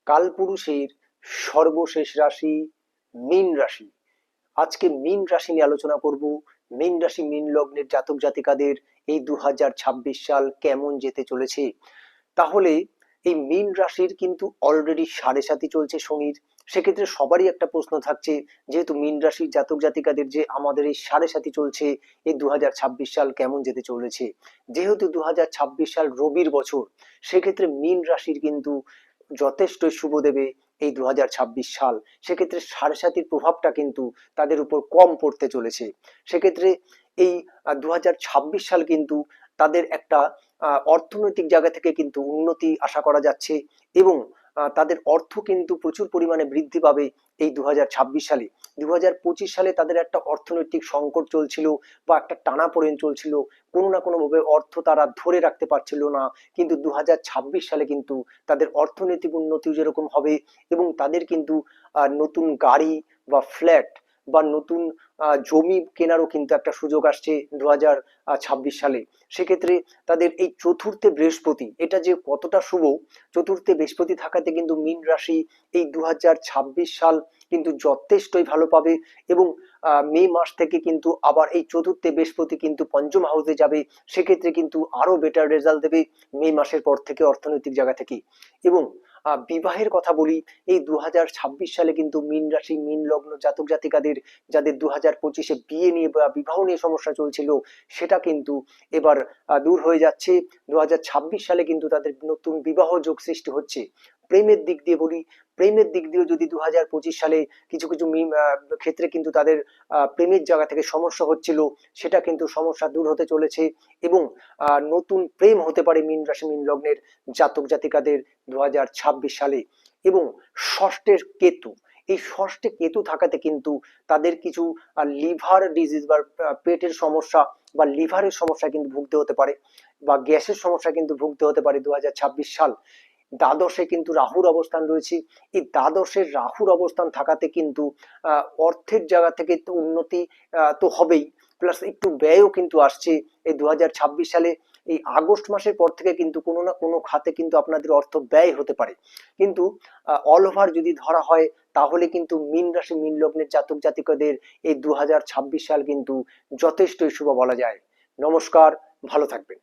কালপুরুষের সর্বশেষ রাশি মীন রাশি। আজকে মীন রাশি নিয়ে আলোচনা করব। মীন রাশি মীন লগ্নের জাতক জাতিকাদের এই 2026 সাল কেমন যেতে চলেছে। তাহলে এই মীন রাশির কিন্তু অলরেডি সাড়ে সাতি চলছে শনির। সেক্ষেত্রে সবারই একটা প্রশ্ন থাকছে, যেহেতু মীন রাশির জাতক জাতিকাদের যে আমাদের এই সাড়ে সাতি চলছে, এই 2026 সাল কেমন যেতে চলেছে। যেহেতু 2026 সাল রবির বছর, সেক্ষেত্রে মীন রাশির কিন্তু যথেষ্ট শুভ দেবে এই 2026 সাল। সেক্ষেত্রে সাড়ে সাতির প্রভাবটা কিন্তু তাদের উপর কম পড়তে চলেছে। সেক্ষেত্রে এই 2026 সাল কিন্তু তাদের একটা অর্থনৈতিক জায়গা থেকে কিন্তু উন্নতি আশা করা যাচ্ছে, এবং তাদের অর্থ কিন্তু প্রচুর পরিমাণে বৃদ্ধি পাবে এই 2026 সালে। 2025 সালে তাদের একটা অর্থনৈতিক সংকট চলছিল বা একটা টানাপোড়েন চলছিল, কোনো না কোনো ভাবে অর্থ তারা ধরে রাখতে পারছিল না। কিন্তু 2026 সালে কিন্তু তাদের অর্থনৈতিক উন্নতি যেরকম হবে, এবং তাদের কিন্তু নতুন গাড়ি বা ফ্ল্যাট বা নতুন জমি কেনারও কিন্তু একটা সুযোগ আসছে 2026 সালে। সেক্ষেত্রে তাদের এই চতুর্থে বৃহস্পতি, এটা যে কতটা শুভ, চতুর্থে বৃহস্পতি থাকাতে কিন্তু মীন রাশি এই 2026 সাল কিন্তু যথেষ্টই ভালো পাবে। এবং মে মাস থেকে কিন্তু আবার এই চতুর্থে বৃহস্পতি কিন্তু পঞ্চম হাউসে যাবে। সেক্ষেত্রে কিন্তু আরো বেটার রেজাল্ট দেবে মে মাসের পর থেকে অর্থনৈতিক জায়গা থেকে। এবং বিবাহের কথা বলি, এই 2026 সালে কিন্তু মীন রাশি মীন লগ্ন জাতক জাতিকাদের যাদের 2025-এ বিয়ে নিয়ে বা বিবাহ নিয়ে সমস্যা চলছিল, সেটা কিন্তু এবার দূর হয়ে যাচ্ছে। 2026 সালে কিন্তু তাদের নতুন বিবাহ যোগ সৃষ্টি হচ্ছে। প্রেমের দিক দিয়ে বলি, প্রেমের দিক দিয়েও যদি 2025 সালে কিছু কিছু ক্ষেত্রে কিন্তু তাদের প্রেমের জায়গা থেকে সমস্যা হচ্ছিল, সেটা কিন্তু সমস্যা দূর হতে চলেছে। এবং নতুন প্রেম হতে পারে মীন রাশি মীন লগ্নের জাতক জাতিকাদের 2026 সালে। এবং ষষ্ঠের কেতু, এই ষষ্ঠে কেতু থাকাতে কিন্তু তাদের কিছু লিভার ডিজিজ বা পেটের সমস্যা বা লিভারের সমস্যা কিন্তু ভুগতে হতে পারে, বা গ্যাসের সমস্যা কিন্তু ভুগতে হতে পারে 2026 সাল। দ্বাদশে কিন্তু রাহুর অবস্থান রয়েছে। এই দ্বাদশের রাহুর অবস্থান থাকাতে কিন্তু অর্থের জায়গা থেকে তো উন্নতি তো হবেই, প্লাস একটু ব্যয়ও কিন্তু আসছে এই 2026 সালে। এই আগস্ট মাসের পর থেকে কিন্তু কোনো না কোনো খাতে কিন্তু আপনাদের অর্থ ব্যয় হতে পারে। কিন্তু অল ওভার যদি ধরা হয়, তাহলে কিন্তু মীন রাশি মীন লগ্নের জাতক জাতিকাদের এই 2026 সাল কিন্তু যথেষ্টই শুভ বলা যায়। নমস্কার, ভালো থাকবেন।